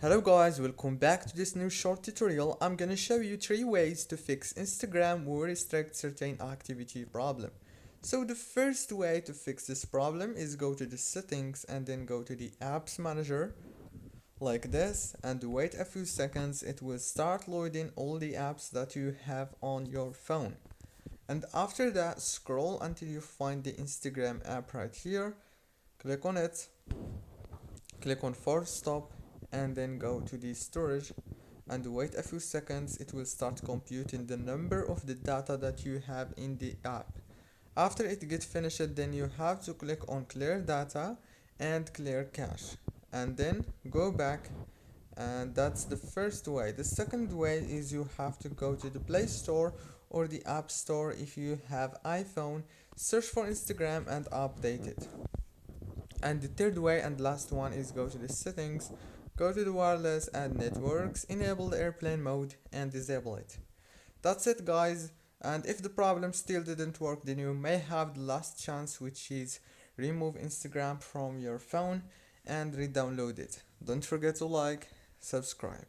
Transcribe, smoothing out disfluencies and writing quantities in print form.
Hello guys, welcome back to this new short tutorial. I'm gonna show you 3 ways to fix Instagram or restrict certain activity problem. So the first way to fix this problem is go to the settings and then go to the apps manager like this and wait a few seconds. It will start loading all the apps that you have on your phone. And after that, scroll until you find the Instagram app right here. Click on it, click on force stop and then go to the storage and wait a few seconds. It will start computing the number of the data that you have in the app. After it gets finished, then you have to click on clear data and clear cache and then go back, and that's the first way. The second way is you have to go to the Play Store or the App Store. If you have iPhone, search for Instagram and update it. And the third way and last one is go to the settings, go to the wireless and networks, enable the airplane mode and disable it. That's it guys, and if the problem still didn't work, then you may have the last chance, which is remove Instagram from your phone and re-download it. Don't forget to like, subscribe.